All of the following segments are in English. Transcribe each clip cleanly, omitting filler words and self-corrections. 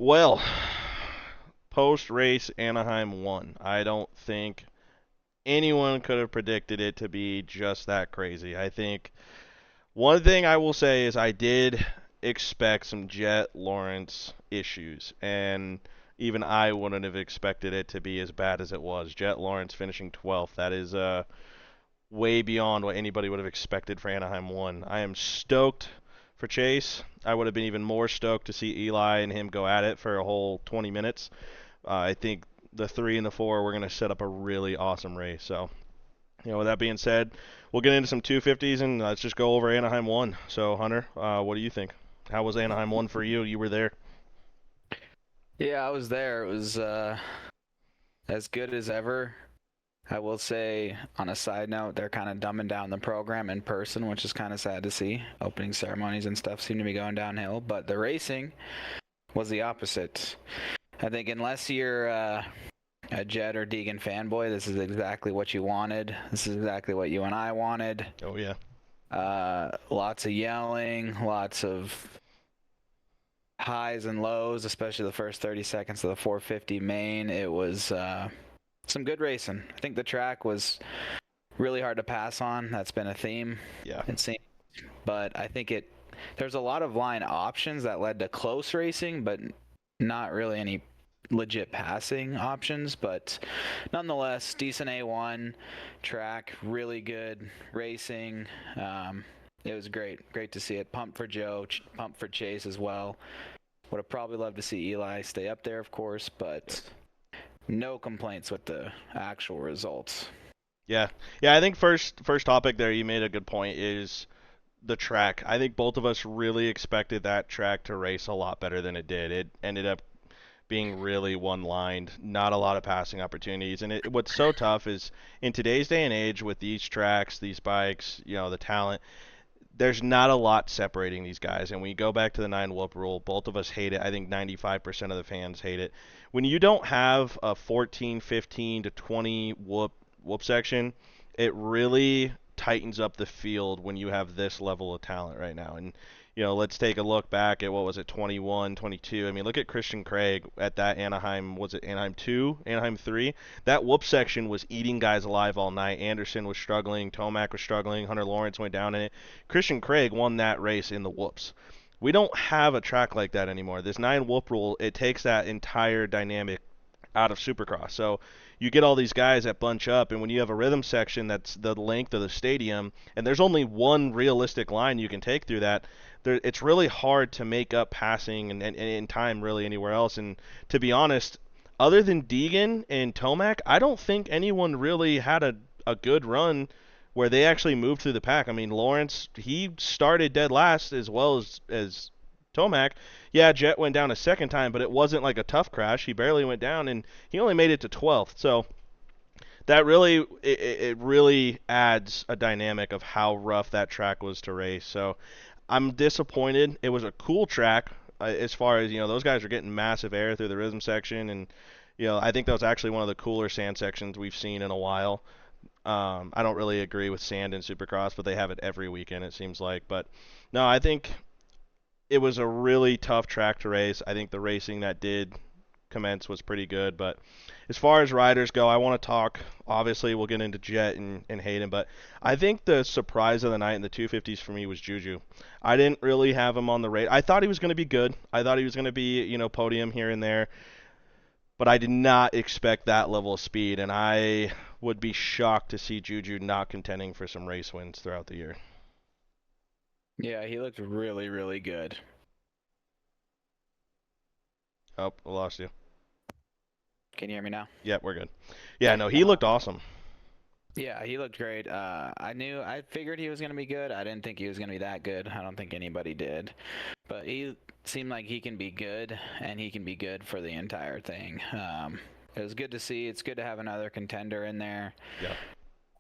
Well, post race Anaheim won. I don't think anyone could have predicted it to be just that crazy. I think one thing I will say is I did expect some Jett Lawrence issues, and even I wouldn't have expected it to be as bad as it was. Jett Lawrence finishing 12th. That is way beyond what anybody would have expected for Anaheim 1. I am stoked for Chase. I would have been even more stoked to see Eli and him go at it for a whole 20 minutes. I think the 3 and the 4 we're going to set up a really awesome race. So, with that being said, we'll get into some 250s and let's just go over Anaheim 1. So, Hunter, what do you think? How was Anaheim 1 for you? You were there. Yeah, I was there. It was as good as ever. I will say, on a side note, they're kind of dumbing down the program in person, which is kind of sad to see. Opening ceremonies and stuff seem to be going downhill, but the racing was the opposite. I think unless you're a Jett or Deegan fanboy, this is exactly what you wanted. This is exactly what you and I wanted. Oh yeah. Lots of yelling, lots of highs and lows, especially the first 30 seconds of the 450 main. It was some good racing. I think the track was really hard to pass on. That's been a theme, Yeah. it seems. But I think there's a lot of line options that led to close racing, but not really any legit passing options. But nonetheless, decent A1 track, really good racing. It was great to see it. Pumped for Joe, pumped for Chase as well. Would have probably loved to see Eli stay up there, of course, but no complaints with the actual results. Yeah. Yeah, I think first topic there you made a good point is the track. I think both of us really expected that track to race a lot better than it did. It ended up being really one-lined, not a lot of passing opportunities. And what's so tough is in today's day and age with these tracks, these bikes, the talent, there's not a lot separating these guys. And when you go back to the 9 whoop rule, both of us hate it. I think 95% of the fans hate it. When you don't have a 14, 15 to 20 whoop section, it really tightens up the field when you have this level of talent right now. And let's take a look back at what was it, 21, 22. I mean, look at Christian Craig at that Anaheim. Was it Anaheim 2, Anaheim 3? That whoop section was eating guys alive all night. Anderson was struggling, Tomac was struggling, Hunter Lawrence went down in it. Christian Craig won that race in the whoops. We don't have a track like that anymore. This 9 whoop rule, it takes that entire dynamic out of Supercross. So you get all these guys that bunch up, and when you have a rhythm section that's the length of the stadium, and there's only one realistic line you can take through that, it's really hard to make up passing and in time really anywhere else. And to be honest, other than Deegan and Tomac, I don't think anyone really had a good run where they actually moved through the pack. I mean, Lawrence, he started dead last as well as Tomac. Yeah, Jett went down a second time, but it wasn't like a tough crash. He barely went down, and he only made it to 12th. So that it really adds a dynamic of how rough that track was to race. So I'm disappointed. It was a cool track as far as those guys are getting massive air through the rhythm section, and I think that was actually one of the cooler sand sections we've seen in a while. I don't really agree with sand in Supercross, but they have it every weekend it seems like. But no, I think it was a really tough track to race. I think the racing that did commence was pretty good, but as far as riders go, I want to talk. Obviously, we'll get into Jett and Hayden, but I think the surprise of the night in the 250s for me was Juju. I didn't really have him on the rate. I thought he was going to be good. I thought he was going to be, podium here and there, but I did not expect that level of speed, and I would be shocked to see Juju not contending for some race wins throughout the year. Yeah, he looked really good. Oh, I lost you. Can you hear me now? Yeah, we're good. Yeah, no, he looked awesome. Yeah, he looked great. I figured he was going to be good. I didn't think he was going to be that good. I don't think anybody did. But he seemed like he can be good, and he can be good for the entire thing. It was good to see. It's good to have another contender in there. Yeah,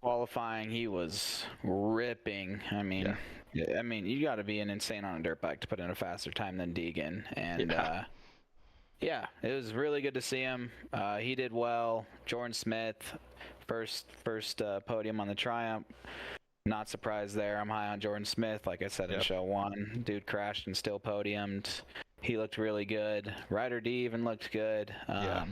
Qualifying, he was ripping. yeah, I mean, you got to be an insane on a dirt bike to put in a faster time than Deegan. And yeah, yeah, it was really good to see him. He did well. Jordan Smith, first podium on the Triumph. Not surprised there. I'm high on Jordan Smith. Like I said in yep, show one, dude crashed and still podiumed. He looked really good. Ryder D even looked good. Yeah.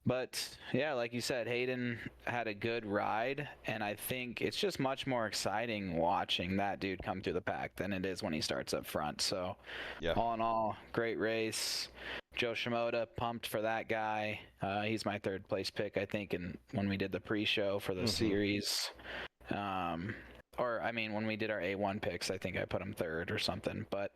But yeah, like you said, Hayden had a good ride, and I think it's just much more exciting watching that dude come through the pack than it is when he starts up front. So, Yeah. all in all, great race. Joe Shimoda, pumped for that guy. He's my third place pick, I think, and when we did the pre-show for the Mhm. series. Um, or I mean, when we did our A1 picks, I think I put him third or something. But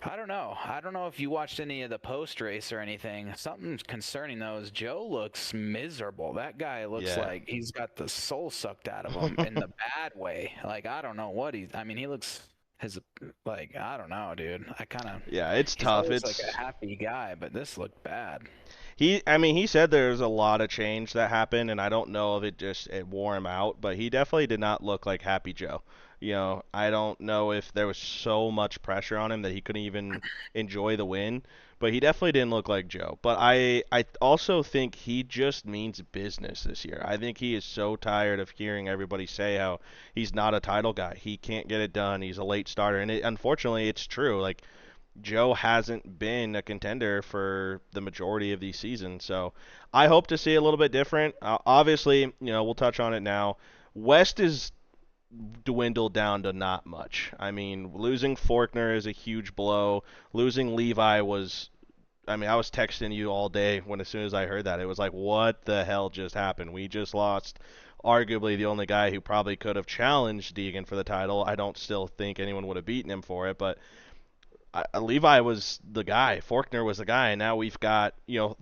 I don't know. I don't know if you watched any of the post race or anything. Something concerning those. Joe looks miserable. That guy looks Yeah. like he's got the soul sucked out of him in the bad way. Like I don't know what he's. I mean, he looks his like I don't know, dude. I kind of. Yeah, it's He's tough. always like a It's happy guy, but this looked bad. I mean, he said there's a lot of change that happened, and I don't know if it wore him out, but he definitely did not look like Happy Joe. I don't know if there was so much pressure on him that he couldn't even enjoy the win, but he definitely didn't look like Joe. But I also think he just means business this year. I think he is so tired of hearing everybody say how he's not a title guy. He can't get it done. He's a late starter, and unfortunately, it's true. Like Joe hasn't been a contender for the majority of these seasons. So I hope to see a little bit different. Obviously, we'll touch on it now. West is dwindled down to not much. I mean, losing Forkner is a huge blow. Losing Levi was, I mean, I was texting you all day when as soon as I heard that. It was like, what the hell just happened? We just lost arguably the only guy who probably could have challenged Deegan for the title. I don't still think anyone would have beaten him for it, but Levi was the guy. Forkner was the guy. And now we've got,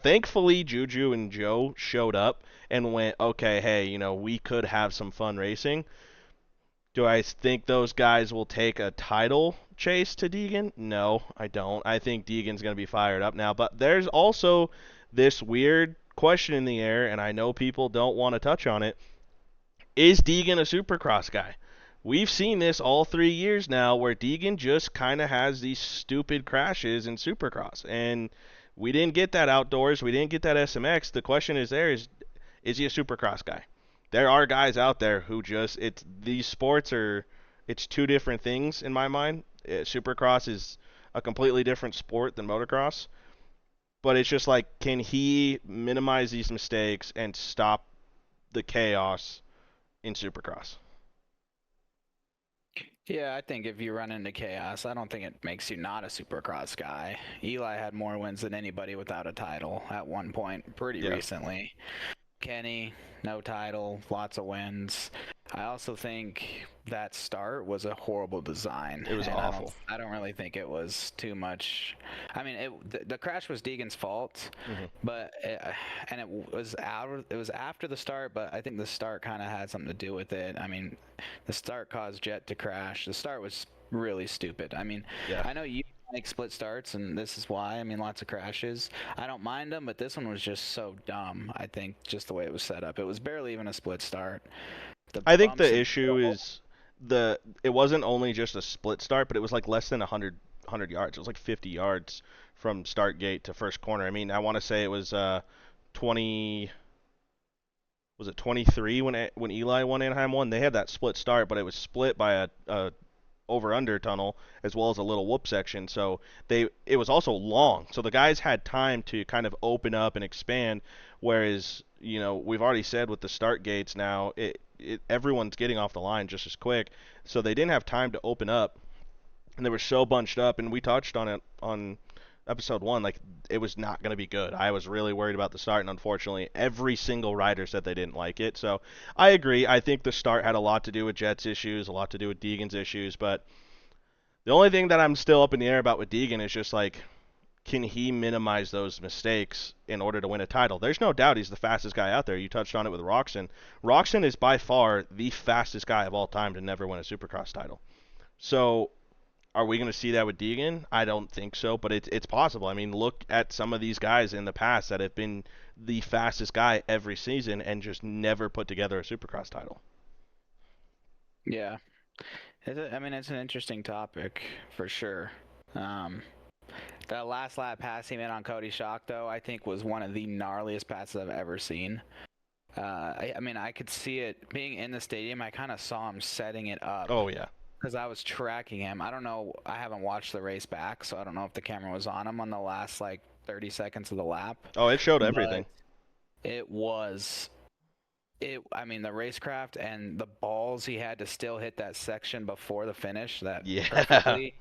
thankfully Juju and Joe showed up and went, okay, hey, we could have some fun racing. Do I think those guys will take a title chase to Deegan? No, I don't. I think Deegan's going to be fired up now. But there's also this weird question in the air, and I know people don't want to touch on it. Is Deegan a Supercross guy? We've seen this all 3 years now where Deegan just kind of has these stupid crashes in Supercross. And we didn't get that outdoors. We didn't get that SMX. The question is he a Supercross guy? There are guys out there who these sports it's two different things in my mind. Supercross is a completely different sport than motocross. But it's just like, can he minimize these mistakes and stop the chaos in Supercross? Yeah, I think if you run into chaos, I don't think it makes you not a supercross guy. Eli had more wins than anybody without a title at one point pretty Yeah. recently. Kenny, no title, lots of wins. I also think that start was a horrible design, It was and awful. I don't really think it was too much. I mean, the crash was Deegan's fault, Hmm. but and it was after the start, but I think the start kind of had something to do with it. I mean, the start caused Jett to crash. The start was really stupid. I mean, Yeah. I know you like split starts, and this is why. I mean, lots of crashes. I don't mind them, but this one was just so dumb. I think just the way it was set up. It was barely even a split start. The I think bumps the in the issue middle. is it wasn't only just a split start, but it was like less than 100 yards. It was like 50 yards from start gate to first corner. I mean, I want to say it was 20 was it 23 when Eli won Anaheim won. They had that split start, but it was split by a over under tunnel as well as a little whoop section. So it was also long. So the guys had time to kind of open up and expand. Whereas we've already said with the start gates now, everyone's getting off the line just as quick. So they didn't have time to open up, and they were so bunched up. And we touched on it on episode one. Like, it was not going to be good. I was really worried about the start, and unfortunately, every single rider said they didn't like it. So I agree. I think the start had a lot to do with Jett's issues, a lot to do with Deegan's issues, but the only thing that I'm still up in the air about with Deegan is just like, can he minimize those mistakes in order to win a title? There's no doubt he's the fastest guy out there. You touched on it with Roxon. Roxon is by far the fastest guy of all time to never win a Supercross title. So are we going to see that with Deegan? I don't think so, but it's possible. I mean, look at some of these guys in the past that have been the fastest guy every season and just never put together a Supercross title. Yeah, I mean, it's an interesting topic for sure. Um, that last lap pass he made on Cody Shock, though, I think was one of the gnarliest passes I've ever seen. I mean, I could see it being in the stadium. I kind of saw him setting it up Oh yeah, because I was tracking him. I don't know. I haven't watched the race back, so I don't know if the camera was on him on the last like 30 seconds of the lap. Oh, it showed But everything. it was it. I mean, the racecraft and the balls he had to still hit that section before the finish that Yeah. perfectly.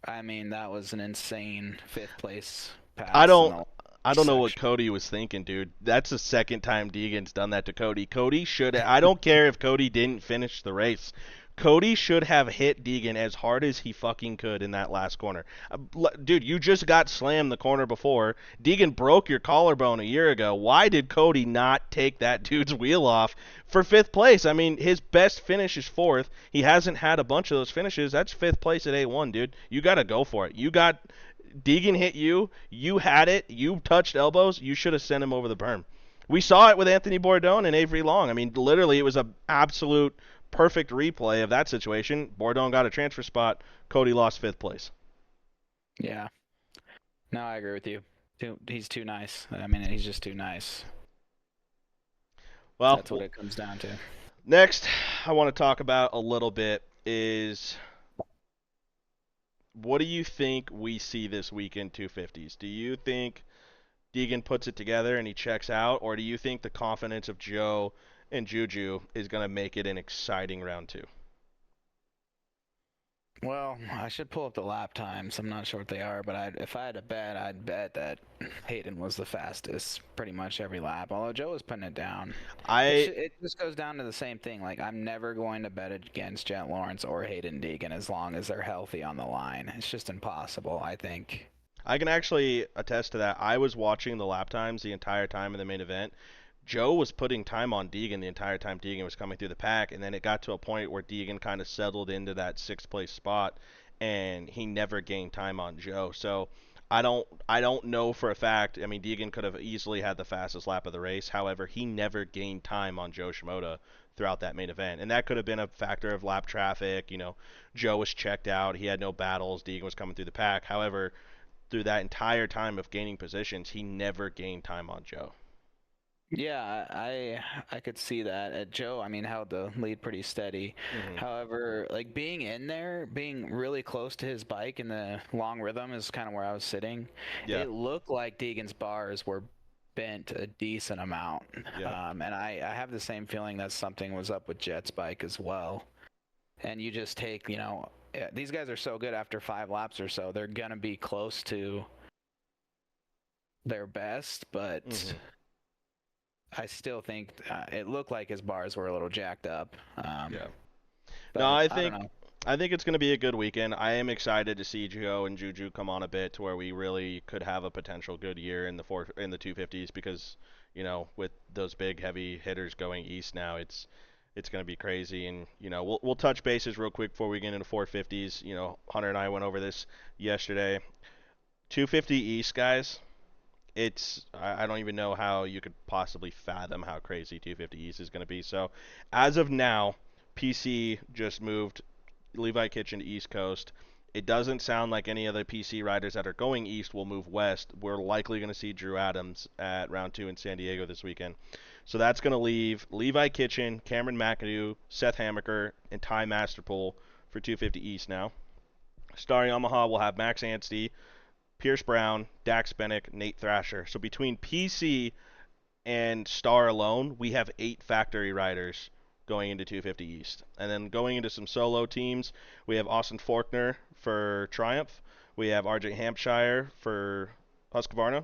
I mean, that was an insane fifth place I pass in don't the I don't know what section. Cody was thinking, dude. That's the second time Deegan's done that to Cody. Cody should I don't care if Cody didn't finish the race. Cody should have hit Deegan as hard as he fucking could in that last corner. Dude, you just got slammed the corner before. Deegan broke your collarbone a year ago. Why did Cody not take that dude's wheel off for fifth place? I mean, his best finish is fourth. He hasn't had a bunch of those finishes. That's fifth place at A1, dude. You got to go for it. You got Deegan hit you. You had it. You touched elbows. You should have sent him over the berm. We saw it with Anthony Bourdon and Avery Long. I mean, literally, it was an absolute perfect replay of that situation. Bourdon got a transfer spot. Cody lost fifth place. Yeah. No, I agree with you. He's too nice. I mean, he's just too nice. Well, That's what it comes down to. next, I want to talk about a little bit is what do you think we see this weekend 250s? Do you think Deegan puts it together and he checks out, or do you think the confidence of Joe and Juju is going to make it an exciting round two? Well, I should pull up the lap times. I'm not sure what they are, but if I had to bet, I'd bet that Hayden was the fastest pretty much every lap. Although Joe was putting it down. I It just goes down to the same thing. Like I'm never going to bet against Jett Lawrence or Hayden Deegan as long as they're healthy on the line. It's just impossible, I think. I can actually attest to that. I was watching the lap times the entire time in the main event. Joe was putting time on Deegan the entire time Deegan was coming through the pack, and then it got to a point where Deegan kind of settled into that sixth place spot, and he never gained time on Joe. So I don't know for a fact. I mean, Deegan could have easily had the fastest lap of the race. However, he never gained time on Joe Shimoda throughout that main event, and that could have been a factor of lap traffic. Joe was checked out. He had no battles. Deegan was coming through the pack. However, through that entire time of gaining positions, he never gained time on Joe. Yeah, I could see that. Joe, I mean, held the lead pretty steady. Hmm. However, like being in there, being really close to his bike in the long rhythm is kind of where I was sitting. Yeah, It looked like Deegan's bars were bent a decent amount. yeah. And I have the same feeling that something was up with Jett's bike as well. And you just take, these guys are so good after 5 laps or so. They're gonna be close to their best, but Hmm. I still think it looked like his bars were a little jacked up. Yeah. No, But I I don't think know. I think it's going to be a good weekend. I am excited to see Joe and Juju come on a bit to where we really could have a potential good year in the 250s because with those big heavy hitters going east now, it's going to be crazy. And we'll touch bases real quick before we get into 450s. Hunter and I went over this yesterday. 250 east guys. I don't even know how you could possibly fathom how crazy 250 East is going to be. So, as of now, PC just moved Levi Kitchen to East Coast. It doesn't sound like any of the PC riders that are going east will move west. We're likely going to see Drew Adams at round two in San Diego this weekend. So that's going to leave Levi Kitchen, Cameron McAdoo, Seth Hammaker, and Ty Masterpool for 250 East now. Star Yamaha will have Max Anstey, Pierce Brown, Dax Bennick, Nate Thrasher. So between PC and Star alone, we have 8 factory riders going into 250 East. And then going into some solo teams, we have Austin Faulkner for Triumph. We have RJ Hampshire for Husqvarna.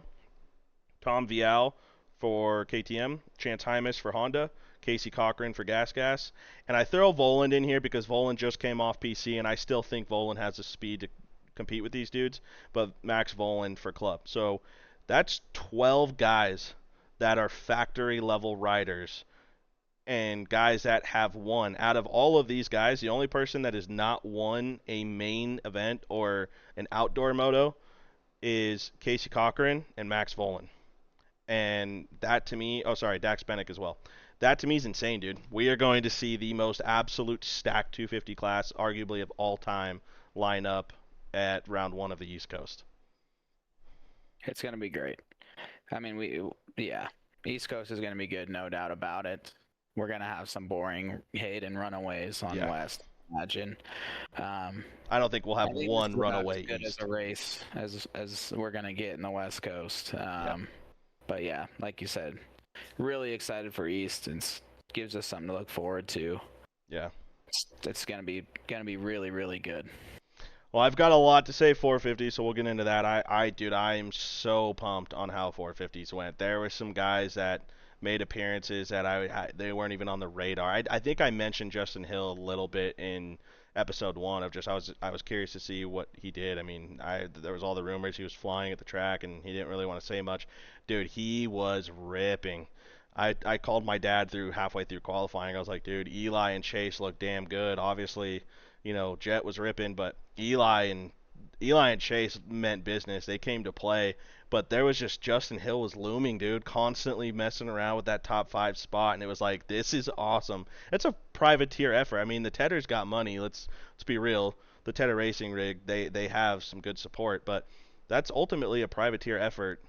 Tom Vial for KTM. Chance Hymas for Honda. Casey Cochran for Gas Gas. And I throw Voland in here because Voland just came off PC, and I still think Voland has the speed to compete with these dudes. But Max Voland for Club. So that's 12 guys that are factory level riders and guys that have won. Out of all of these guys, the only person that has not won a main event or an outdoor moto is Casey Cochran and Max Volan. And that to me, oh sorry, Dax Bennick as well. That to me is insane, dude. We are going to see the most absolute stacked 250 class, arguably of all time, line up at round one of the East Coast. It's gonna be great. I mean, yeah, East Coast is gonna be good, no doubt about it. We're gonna have some boring hate and runaways on Yeah. West. imagine. Um, I don't think we'll I have think this one is about as runaway good as East. a race as we're gonna get in the West Coast. Yeah, But yeah, like you said, really excited for East, and gives us something to look forward to. yeah. It's gonna be really really good. Well, I've got a lot to say 450, so we'll get into that. Dude, I am so pumped on how 450s went. There were some guys that made appearances that they weren't even on the radar. I think I mentioned Justin Hill a little bit in episode one of just I was curious to see what he did. I mean, there was all the rumors he was flying at the track and he didn't really want to say much. Dude, he was ripping. I called my dad through halfway through qualifying. I was like, dude, Eli and Chase look damn good. Obviously, Jett was ripping, but Eli and Chase meant business. They came to play, but there was just Justin Hill was looming, dude, constantly messing around with that top 5 spot, and it was like, this is awesome. It's a privateer effort. I mean, the Tedders got money. Let's be real. The Tedder Racing rig, they have some good support, but that's ultimately a privateer effort.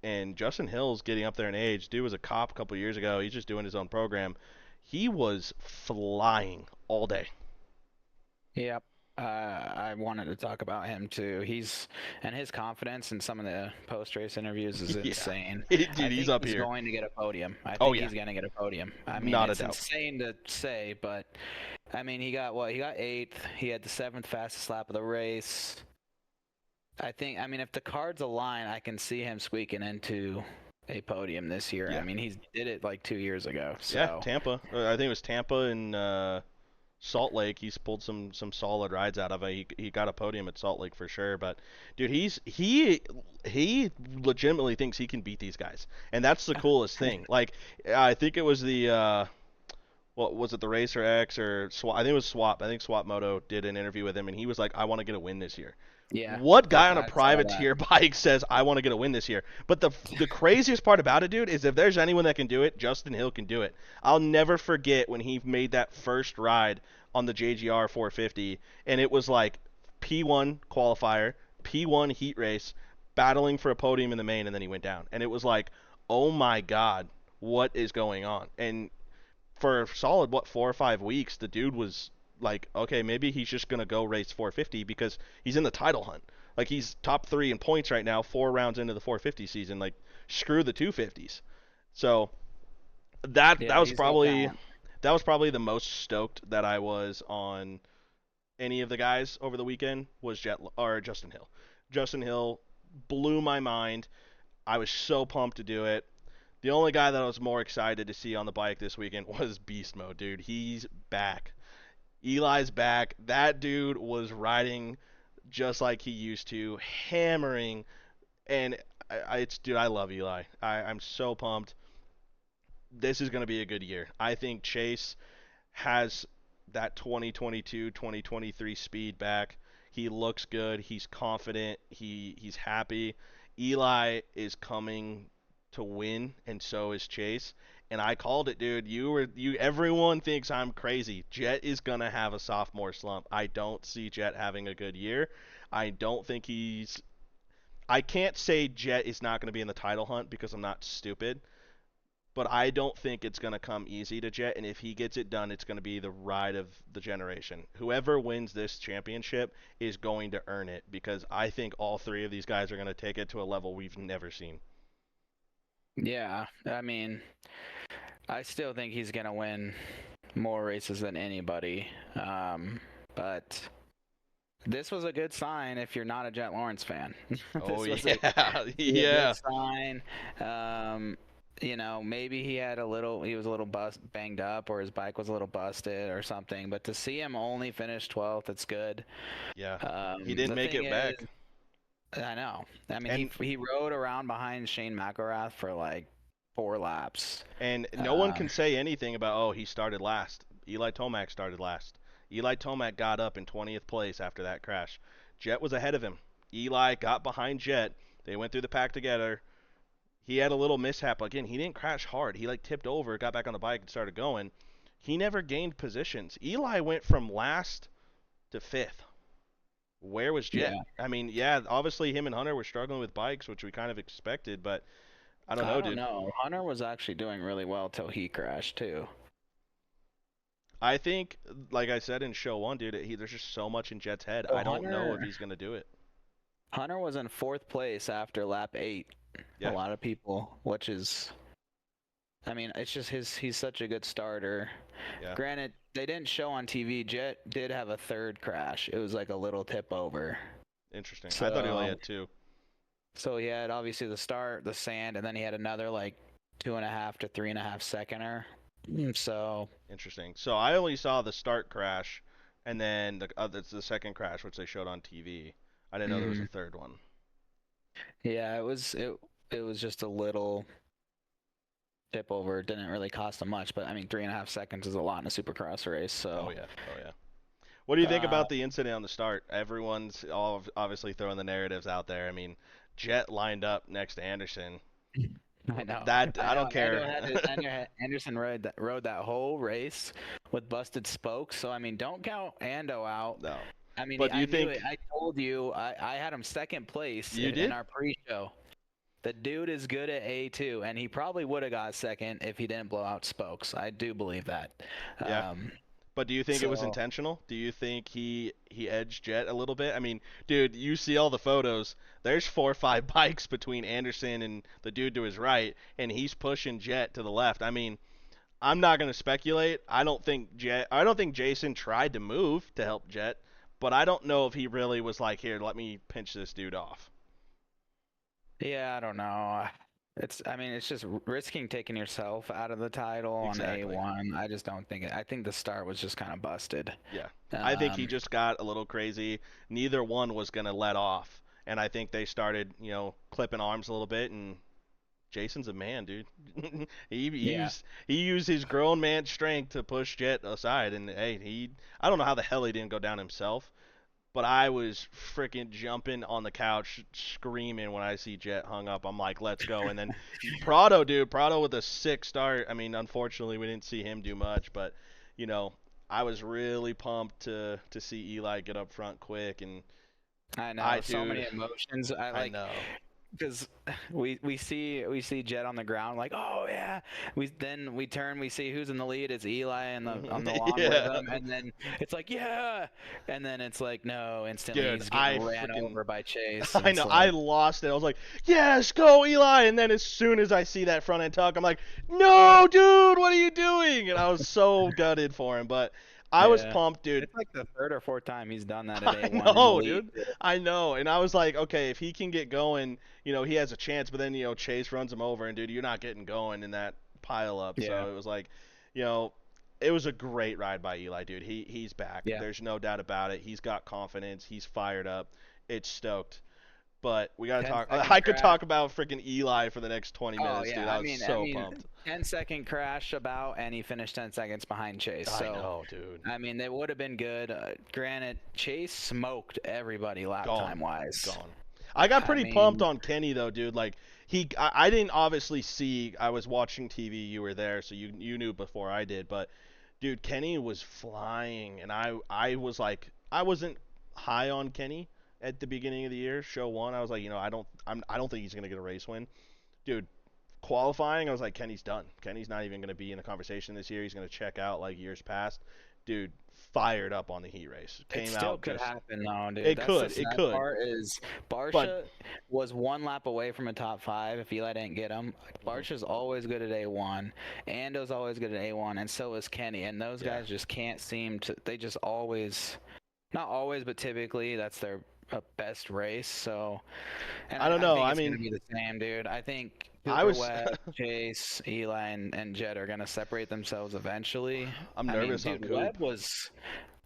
And Justin Hill's getting up there in age. Dude was a cop a couple years ago. He's just doing his own program. He was flying all day. Yep. I wanted to talk about him too. And his confidence in some of the post race interviews is Yeah. insane. Dude, I he's think up he's here. going to get a podium. I Oh think yeah, he's going to get a podium. I mean, not a it's doubt. insane to say, but I mean, he got what? He got eighth. He had the seventh fastest lap of the race. I mean, if the cards align, I can see him squeaking into a podium this year. I Yeah, mean, he did it like 2 years ago. yeah. So, Tampa. I think it was Tampa and Salt Lake. He's pulled some solid rides out of it. He got a podium at Salt Lake for sure. But dude, he legitimately thinks he can beat these guys, and that's the coolest thing. Like I think it was the what was it, the Racer X or Swap? I think it was Swap. I think Swap Moto did an interview with him, and he was like, "I want to get a win this year." yeah, What guy on a I saw that. privateer bike says, "I want to get a win this year"? But the craziest part about it, dude, is if there's anyone that can do it, Justin Hill can do it. I'll never forget when he made that first ride on the JGR 450, and it was like P1 qualifier, P1 heat race, battling for a podium in the main, and then he went down, and it was like, oh my god, what is going on? And for a solid 4 or 5 weeks, the dude was like, okay, maybe he's just gonna go race 450 because he's in the title hunt. Like he's top 3 in points right now, 4 rounds into the 450 season. Like screw the 250s. So that that Yeah, was he's got probably talent. that was probably the most stoked that I was on any of the guys over the weekend was Justin Hill. Justin Hill blew my mind. I was so pumped to do it. The only guy that I was more excited to see on the bike this weekend was Beast Mode, dude. He's back. Eli's back. That dude was riding just like he used to, hammering. And dude, I love Eli. I'm so pumped. This is going to be a good year. I think Chase has that 2022, 2023 speed back. He looks good. He's confident. He's happy. Eli is coming to win, and so is Chase. And I called it, dude. Everyone thinks I'm crazy. Jett is gonna have a sophomore slump. I don't see Jett having a good year. I don't think he's. I can't say Jett is not going to be in the title hunt because I'm not stupid, but I don't think it's going to come easy to Jett. And if he gets it done, it's going to be the ride of the generation. Whoever wins this championship is going to earn it because I think all 3 of these guys are going to take it to a level we've never seen. Yeah, I mean, I still think he's gonna win more races than anybody. But this was a good sign if you're not a Jett Lawrence fan. Oh This was a yeah, good yeah. sign. Maybe he was a little banged up, or his bike was a little busted or something. But to see him only finish 12th, it's good. Yeah. He didn't The make thing it is, back. I know. I mean, And he rode around behind Shane McElrath for like 4 laps. no one Um, can say anything about, oh, he started last. Eli Tomac started last. Eli Tomac got up in 20th place after that crash. Jett was ahead of him. Eli got behind Jett. They went through the pack together. He had a little mishap again. He didn't crash hard. He like tipped over, got back on the bike and started going. He never gained positions. Eli went from last to 5th. Where was Jett? yeah. I mean, yeah, obviously him and Hunter were struggling with bikes, which we kind of expected, but I don't I know, don't dude. know. Hunter was actually doing really well till he crashed too. I think, like I said in show one, dude, there's just so much in Jett's head. So I don't know if he's gonna do it. Hunter was in fourth place after lap 8. A Yeah, lot of people, which is, I mean, it's just he's such a good starter. yeah, Granted, they didn't show on TV. Jett did have a third crash. It was like a little tip over. interesting. I thought he only So had two. so he had obviously the start, the sand, and then he had another like 2.5 to 3.5 seconder. So Interesting. So I only saw the start crash, and then the second crash, which they showed on TV. I didn't know there was a mhm. third one. Yeah, it was just a little tip over. It didn't really cost him much, but I mean 3.5 seconds is a lot in a supercross race. Oh So yeah, oh yeah. What do you think uh, about the incident on the start? Everyone's all obviously throwing the narratives out there. I mean, Jett lined up next to Anderson. I know, That I I know. don't care. Anderson rode that whole race with busted spokes. So I mean, don't count Ando out. No. I mean, But do I you knew it. think I told you. I had him second place you in did? our pre-show. The dude is good at A2, and he probably would have got second if he didn't blow out spokes. I do believe that. Yeah. Um, But do you think it was so intentional? Do you think he edged Jett a little bit? I mean, dude, you see all the photos. There's 4 or 5 bikes between Anderson and the dude to his right, and he's pushing Jett to the left. I mean, I'm not gonna speculate. I don't think Jason tried to move to help Jett, but I don't know if he really was like, here, let me pinch this dude off. yeah, I don't know. I mean, it's just risking taking yourself out of the title on Exactly. A1. I just don't think it. I think the start was just kind of busted. Yeah. I think he Um, just got a little crazy. Neither one was gonna let off, and I think they started, clipping arms a little bit, and Jason's a man, dude. yeah, he used his grown man strength to push Jett aside, and hey, I don't know how the hell he didn't go down himself, but I was freaking jumping on the couch, screaming when I see Jett hung up. I'm like, let's go. And then Prado, dude, Prado with a sick start. I mean, unfortunately, we didn't see him do much, but you know, I was really pumped to see Eli get up front quick, and I know. So dude, many emotions. I I like know. because we see Jett on the ground like, oh yeah. We turn, we see who's in the lead. It's Eli and on the lawn with Yeah, him, and then it's like, yeah, and then it's like, no, instantly dude, he's getting ran over by Chase, and I it's know, I like, lost it. I was like, yes, go Eli. And then as soon as I see that front end tuck, I'm like, no, dude, what are you doing? And I was so gutted for him, but I was yeah. pumped, dude. It's like the third or fourth time he's done that at I A1 in the know, lead. dude. I know. And I was like, okay, if he can get going, he has a chance. But then, Chase runs him over, and dude, you're not getting going in that pile up. Yeah, So it was like, you know, it was a great ride by Eli, dude. He's back. yeah. There's no doubt about it. He's got confidence. He's fired up. It's stoked. But we gotta Ten talk. second I could crash. talk about freaking Eli for the next 20 Oh minutes, dude. yeah, I was I so mean, pumped. 10-second crash about, and he finished 10 seconds behind Chase. I So, know, dude. I mean, they would have been good. Granted, Chase smoked everybody lap Gone, time wise. gone. I got I pretty pumped mean, on Kenny though, dude. Like I didn't obviously see. I was watching TV. You were there, so you knew before I did. But dude, Kenny was flying, and I was like, I wasn't high on Kenny at the beginning of the year. Show one, I was like, I don't think he's gonna get a race win, dude. Qualifying, I was like, Kenny's done. Kenny's not even gonna be in the conversation this year. He's gonna check out like years past. Dude, fired up on the heat race. it Came still out could just. happen though, dude. It That's the could, it sad could, part is but. Barsha was one lap away from a top five if Eli didn't get him. Mhm. Barsha's always good at A1. Ando's always good at A1, and so is Kenny. And those Yeah. guys just can't seem to. They just always, not always, but typically that's their best race. So, and I don't I know. think I it's going to mean, be the same, dude. I think I Cooper was. Webb, Chase, Eli, and Jett are going to separate themselves eventually. I'm I mean, nervous on dude, Coop. Webb was.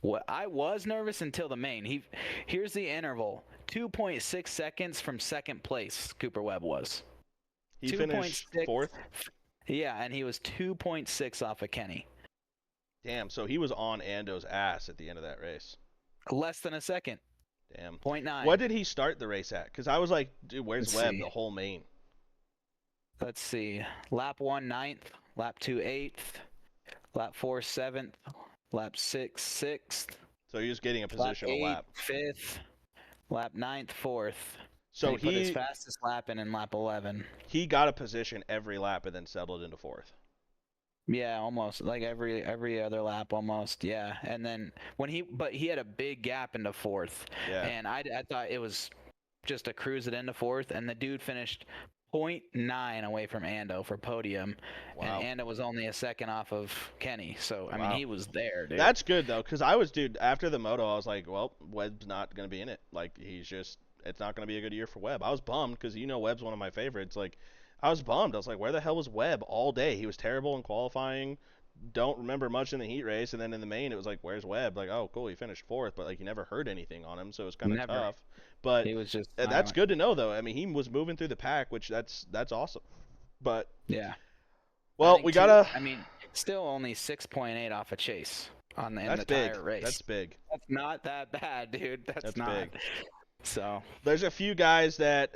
What I was nervous until the main. Here's the interval: 2.6 seconds from second place. Cooper Webb was He finished 2.6. fourth. Yeah, and he was 2.6 off of Kenny. Damn. So he was on Ando's ass at the end of that race. Less than a second. Damn. Point What 0.9. did he start the race at? Because I was like, dude, where's Let's Webb see. the whole main? Let's see. Lap 1 ninth. Lap 2 eighth. Lap 4 seventh. Lap 6 sixth. So he was getting a Lap position a 8 lap. fifth. Lap ninth fourth. And So he put his fastest lap in lap 11. he got a position every lap and then settled into fourth. Yeah, almost like every other lap almost. Yeah. And then but he had a big gap into fourth, Yeah. and I thought it was just to cruise it into fourth, and the dude finished .9 away from Ando for podium, and Wow. Ando was only a second off of Kenny. So I mean, Wow. he was there, dude. That's good though, because dude, after the moto, I was like, well, Webb's not gonna be in it. Like, it's not gonna be a good year for Webb. I was bummed because Webb's one of my favorites. Like, I was bummed. I was like, where the hell was Webb all day? He was terrible in qualifying. Don't remember much in the heat race, and then in the main, it was like, where's Webb? Like, oh, cool, he finished fourth, but like, you never heard anything on him, so it was kind of Never. tough. But He was just that's silent. good to know, though. I mean, he was moving through the pack, which that's awesome. But Yeah. I well, think we two. gotta. I mean, still only 6.8 off a Chase on the in That's the big. tire race. That's big. That's not that bad, dude. That's That's not. big. So There's a few guys that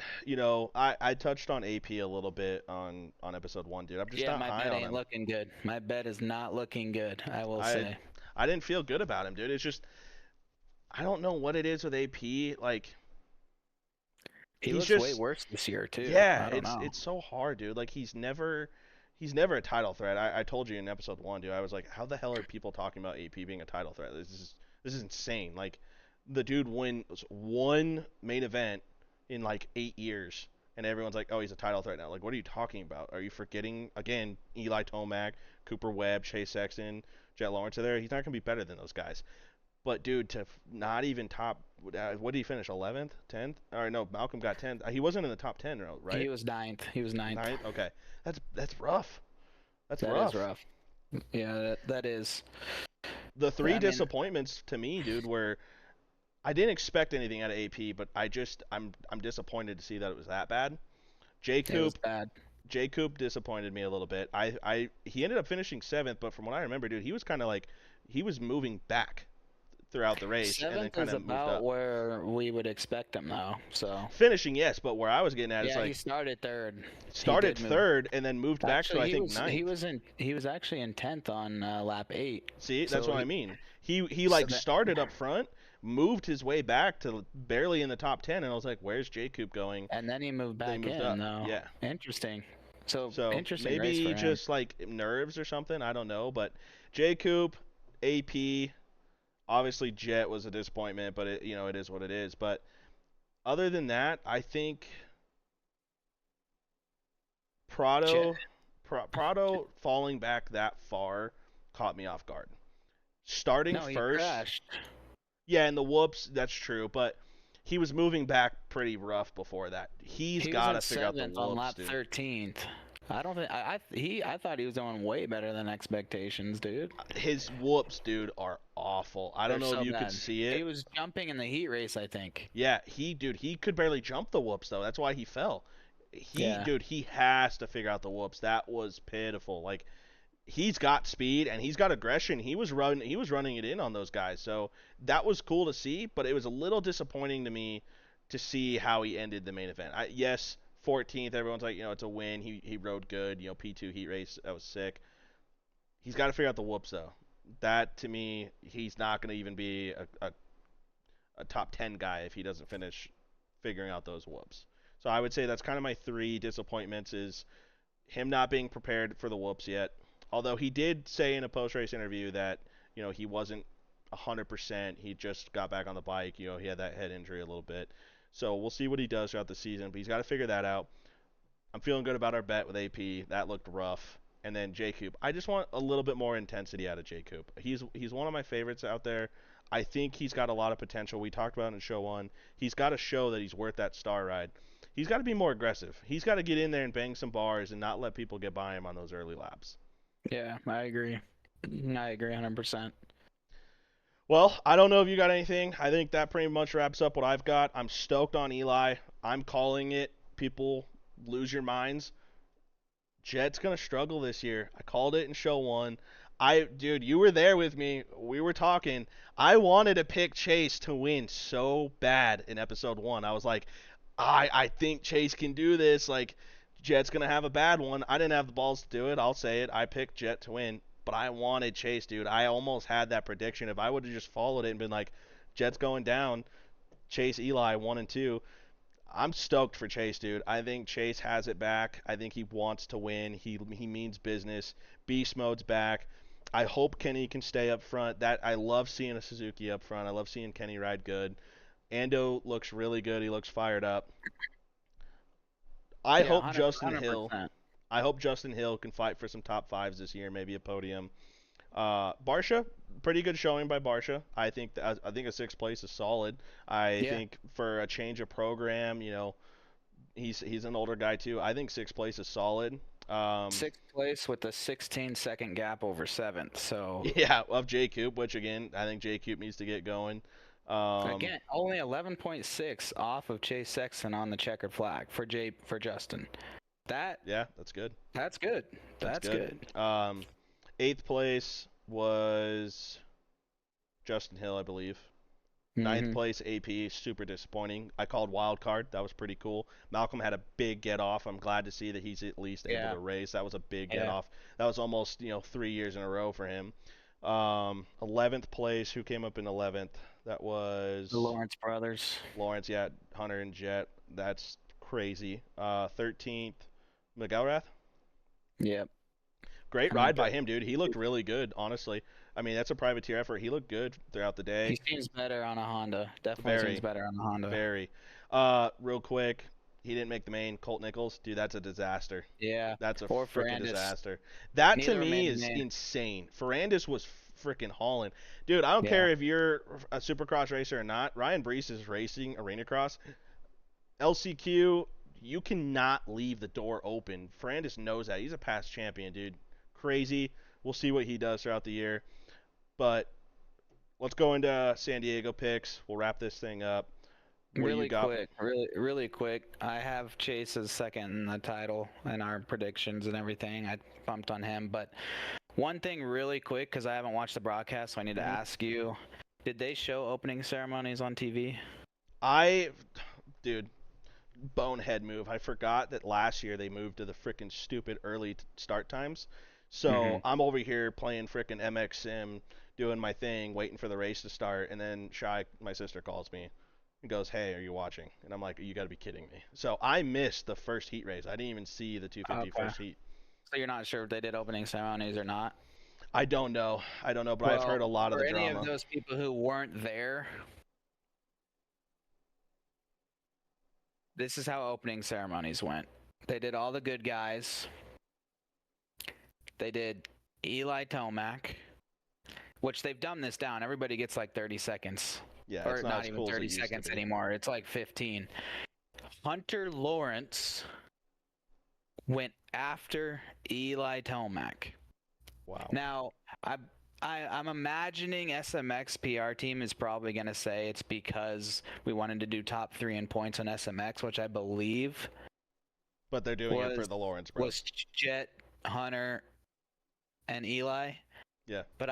I touched on AP a little bit on episode 1, dude. I'm just yeah, not my high bet on ain't him. looking good. My bet is not looking good. I will I say. I didn't feel good about him, dude. It's just I don't know what it is with AP. Like, He he's looks way just, worse this year too. yeah, I don't it's know. it's so hard, dude. Like, he's never a title threat. I told you in episode 1, dude. I was like, how the hell are people talking about AP being a title threat? This is insane. Like, the dude wins one main event in like 8 years, and everyone's like, oh, he's a title threat now. Like, what are you talking about? Are you forgetting again? Eli Tomac, Cooper Webb, Chase Sexton, Jett Lawrence are there. He's not gonna be better than those guys. But dude, to not even top, what did he finish? 11th, 10th? Or no, Malcolm got 10th. He wasn't in the top 10, right? He was ninth. He was ninth. Ninth. Okay, that's rough. That's That is rough. rough. Yeah, that is. The three I mean, disappointments to me, dude, were I didn't expect anything out of AP, but I'm disappointed to see that it was that bad. J it was Coop bad. J Coop disappointed me a little bit. He ended up finishing seventh, but from what I remember, dude, he was kind of like he was moving back throughout the race and then Seventh kind is of moved about up. where we would expect him though. So Finishing, yes, but where I was getting at is yeah, he like started third. He started did move. third and then moved back to Actually, I think ninth. he was actually in tenth on lap 8. See, that's So what I mean. He so like that started up front, moved his way back to barely in the top 10, and I was like, "Where's J Coop going?" and then he moved Then he back moved in up. though. Yeah. Interesting. So So interesting race maybe for him. just like nerves or something. I don't know. But J Coop, AP, obviously Jet was a disappointment, but it is what it is. But other than that, I think Jet. Prado falling back that far caught me off guard. Starting No, he first, crashed. yeah, and the whoops, that's true, but he was moving back pretty rough before that. He's He was got in to figure out the seventh on whoops, lap dude. 13th. I don't think I thought he was doing way better than expectations, dude. His whoops, dude, are awful. I don't They're know if so you could bad. see He it. was jumping in the heat race, I think. Yeah, he could barely jump the whoops though. That's why he fell. Yeah. He has to figure out the whoops. That was pitiful. Like, he's got speed and he's got aggression. He was running it in on those guys. So that was cool to see, but it was a little disappointing to me to see how he ended the main event. Yes, 14th. Everyone's like, it's a win. He rode good. P2 heat race. That was sick. He's got to figure out the whoops though. That to me, he's not going to even be a top 10 guy if he doesn't finish figuring out those whoops. So I would say that's kind of my three disappointments is him not being prepared for the whoops yet. Although he did say in a post race interview that he wasn't 100%. He just got back on the bike. He had that head injury a little bit. So we'll see what he does throughout the season. But he's got to figure that out. I'm feeling good about our bet with AP. That looked rough. And then J Coop. I just want a little bit more intensity out of J Coop. He's one of my favorites out there. I think he's got a lot of potential. We talked about it in show 1. He's got to show that he's worth that star ride. He's got to be more aggressive. He's got to get in there and bang some bars and not let people get by him on those early laps. Yeah, I agree. I agree 100%. Well, I don't know if you got anything. I think that pretty much wraps up what I've got. I'm stoked on Eli. I'm calling it. People lose your minds. Jett's gonna struggle this year. I called it in show 1. Dude, you were there with me. We were talking. I wanted to pick Chase to win so bad in episode 1. I was like, I think Chase can do this. Like, Jett's gonna have a bad one. I didn't have the balls to do it. I'll say it. I picked Jett to win, but I wanted Chase, dude. I almost had that prediction. If I would have just followed it and been like, Jett's going down, Chase Eli 1 and 2. I'm stoked for Chase, dude. I think Chase has it back. I think he wants to win. He means business. Beast mode's back. I hope Kenny can stay up front. That I love seeing a Suzuki up front. I love seeing Kenny ride good. Ando looks really good. He looks fired up. I Yeah, hope 100, Justin Hill. 100%. I hope Justin Hill can fight for some top fives this year, maybe a podium. Barsha, pretty good showing by Barsha. I think a sixth place is solid. I Yeah. think for a change of program, he's an older guy too. I think sixth place is solid. Um, Sixth place with a 16-second gap over seventh. So yeah, of J Coop, which again I think J Coop needs to get going. Um, again, only 11.6 off of Chase Sexton on the checkered flag for Justin. That yeah, that's good. that's good. That's That's good. good. Eighth place was Justin Hill, I believe. Ninth Mm-hmm. place, AP, super disappointing. I called wild card. That was pretty cool. Malcolm had a big get off. I'm glad to see that he's at least able Yeah. to race. That was a big get Yeah. off. That was almost 3 years in a row for him. 11th place. Who came up in 11th? That The was Lawrence brothers. Lawrence. Yeah, Hunter and Jett. That's crazy. 13th, McElrath. Yep. Great I mean, ride by him, dude. He looked really good, honestly. I mean, that's a privateer effort. He looked good throughout the day. he seems better on a Honda. Definitely seems Very, better on a Honda. very. Real quick, he didn't make the main. Colt Nichols, dude, that's a disaster. Yeah. That's a Or freaking Ferrandis. disaster. That to Neither me made the is main. insane. Ferrandis was freaking hauling. Dude, I don't Yeah. care if you're a supercross racer or not. Ryan Brees is racing arena cross. LCQ, you cannot leave the door open. Ferrandis knows that. He's a past champion, dude. Crazy. We'll see what he does throughout the year. But let's go into San Diego picks. We'll wrap this thing up. What do you Really got? quick, really quick. I have Chase as second in the title and our predictions and everything. I bumped on him, but one thing really quick because I haven't watched the broadcast, so I need to Mhm. ask you: did they show opening ceremonies on TV? I, dude, bonehead move. I forgot that last year they moved to the freaking stupid early start times. Mm-hmm. So I'm over here playing freaking MX Sim, doing my thing, waiting for the race to start, and then Shy, my sister, calls me and goes, "Hey, are you watching?" And I'm like, "You got to be kidding me!" So I missed the first heat race. I didn't even see the 250 Okay. first heat. So you're not sure if they did opening ceremonies or not? I don't know. I don't know, but I've heard Well, a lot of for the any of drama. those people who weren't there, this is how opening ceremonies went. They did all the good guys. They did Eli Tomac, which they've dumbed this down. Everybody gets like 30 seconds. Yeah, it's Or not not as even cool as it 30 used to seconds be. anymore. It's like 15. Hunter Lawrence went after Eli Tomac. Wow. Now, I'm imagining SMX PR team is probably going to say it's because we wanted to do top 3 in points on SMX, which I believe But they're doing it for was the Lawrence bros. was Jett, Hunter, and Eli. Yeah. But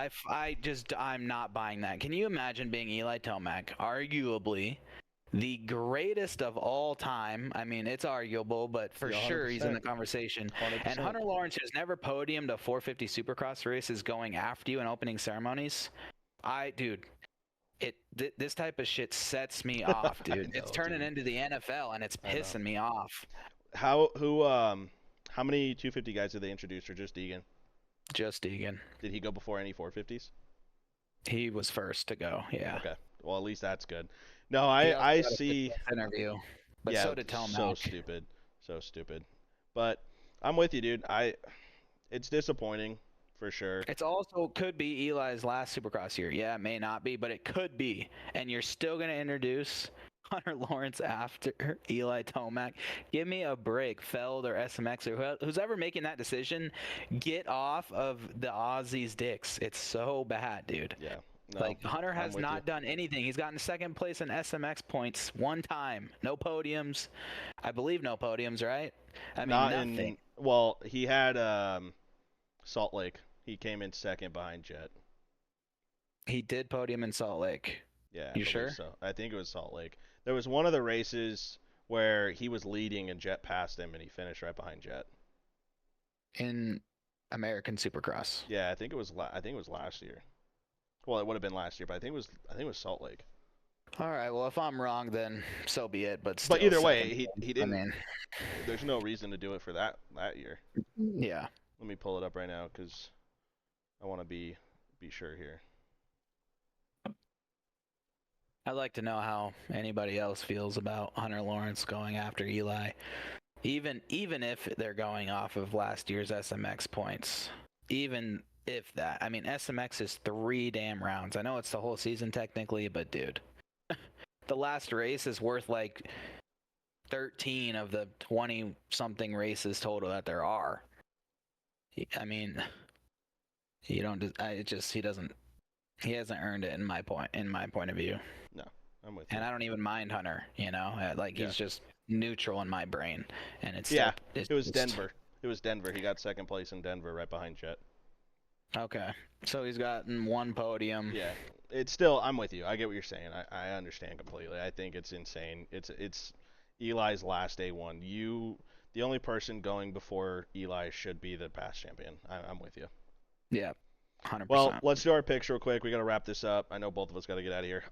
I'm not buying that. Can you imagine being Eli Tomac, arguably the greatest of all time? I mean, it's arguable, but for Yeah, sure he's in 100%. the conversation. And 100%. Hunter Lawrence, who's never podiumed a 450 Supercross race, is going after you in opening ceremonies. Dude, this type of shit sets me off, I dude. It's know, turning dude. into the NFL, and it's I know. pissing me off. How many 250 guys did they introduce, or just Deegan? Just Egan. Did he go before any 450s? He was first to go, yeah. Okay. Well, at least that's good. No, He also I got a see. 50th interview, but Yeah, so did so Tomac. stupid, so stupid. But I'm with you, dude. It's disappointing for sure. It's also could be Eli's last Supercross year. Yeah, it may not be, but it could be. And you're still going to introduce Hunter Lawrence after Eli Tomac. Give me a break, Feld or SMX or who's ever making that decision. Get off of the Aussies' dicks. It's so bad, dude. Yeah. No, Like Hunter I'm has with you. not done anything. He's gotten second place in SMX points one time. No podiums. I believe no podiums, right? I mean Not nothing. in. Well, he had Salt Lake. He came in second behind Jet. He did podium in Salt Lake. Yeah, I You believe sure? so. I think it was Salt Lake. There was one of the races where he was leading and Jet passed him and he finished right behind Jet. In American Supercross. Yeah, I think it was last year. Well, it would have been last year, but I think it was Salt Lake. All right. Well, if I'm wrong, then so be it. But But still, either second. way, he I didn't. mean, There's no reason to do it for that year. yeah. Let me pull it up right now because I want to be sure here. I'd like to know how anybody else feels about Hunter Lawrence going after Eli, even if they're going off of last year's SMX points. Even if that, I mean, SMX is 3 damn rounds. I know it's the whole season technically, but dude, the last race is worth like 13 of the 20 something races total that there are. I mean, you don't. It just he doesn't. He hasn't earned it in my point of view. No, I'm with you. And I don't even mind Hunter. Like Yeah, he's just neutral in my brain, and it's yeah. still it's It was just Denver. It was Denver. He got second place in Denver, right behind Jett. okay. So he's gotten one podium. Yeah, it's still. I'm with you. I get what you're saying. I understand completely. I think it's insane. It's Eli's last A1. The only person going before Eli should be the past champion. I'm with you. Yeah, hundred Well, percent. let's do our picks real quick. We got to wrap this up. I know both of us got to get out of here.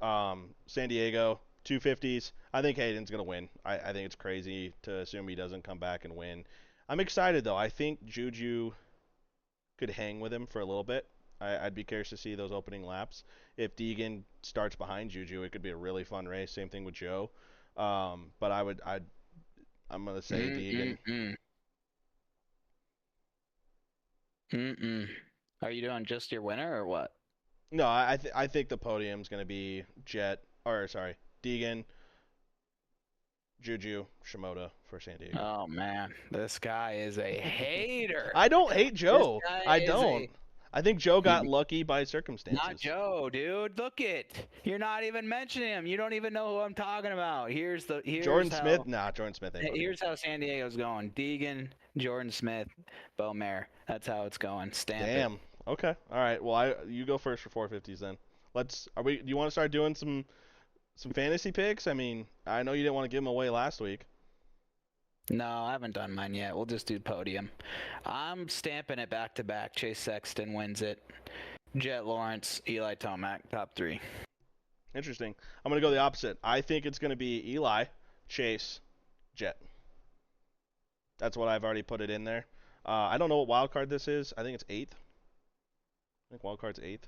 San Diego 250s. I think Hayden's gonna win. I think it's crazy to assume he doesn't come back and win. I'm excited though. I think Juju could hang with him for a little bit. I'd be curious to see those opening laps. If Deegan starts behind Juju, it could be a really fun race. Same thing with Joe. But I'm gonna say Deegan. Mm-mm. Mm-mm. Are you doing just your winner or what? No, I think the podium's gonna be Deegan, Juju, Shimoda for San Diego. Oh man, this guy is a hater. I don't hate This Joe. guy I is don't. a I think Joe he, got lucky by not circumstances. Joe, dude. Look it. You're not even mentioning him. You don't even know who I'm talking about. Jordan Smith, nah, Jordan Smith ain't podium. Here's how San Diego's going. Deegan, Jordan Smith, Beaumare. That's how it's going. Stamp it. Damn. Okay. All right. Well, you go first for 450s then. Do you want to start doing some fantasy picks? I mean, I know you didn't want to give them away last week. No, I haven't done mine yet. We'll just do podium. I'm stamping it back to back. Chase Sexton wins it. Jett Lawrence, Eli Tomac, top 3. Interesting. I'm going to go the opposite. I think it's going to be Eli, Chase, Jett. That's what I've already put it in there. I don't know what wild card this is. I think it's 8th. I think wild card's 8th.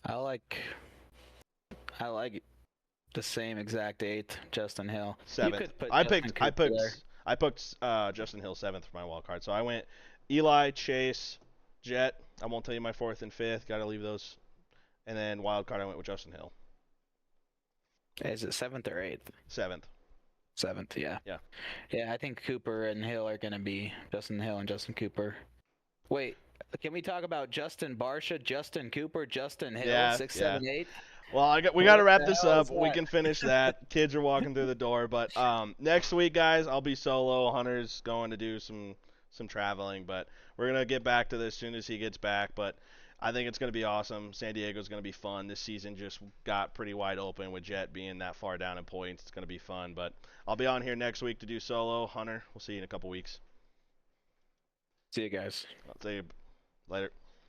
I like the same exact 8th, Justin Hill. You 7th. could put I Justin picked I Cooper there. picked I picked Justin Hill 7th for my wild card. So I went Eli, Chase, Jett. I won't tell you my 4th and 5th. Got to leave those. And then wild card I went with Justin Hill. Is it 7th or 8th? 7th. 7th, yeah. Yeah. Yeah, I think Cooper and Hill are going to be Justin Hill and Justin Cooper. Wait, can we talk about Justin Barsha, Justin Cooper, Justin Hill, Yeah, 6, yeah. 7, 8? Well, we got to What wrap the this hell up. is We that? can finish that. Kids are walking through the door, but next week, guys, I'll be solo. Hunter's going to do some traveling, but we're gonna get back to this as soon as he gets back. But I think it's gonna be awesome. San Diego's gonna be fun. This season just got pretty wide open with Jett being that far down in points. It's gonna be fun. But I'll be on here next week to do solo. Hunter, we'll see you in a couple weeks. See you guys. I'll see you later.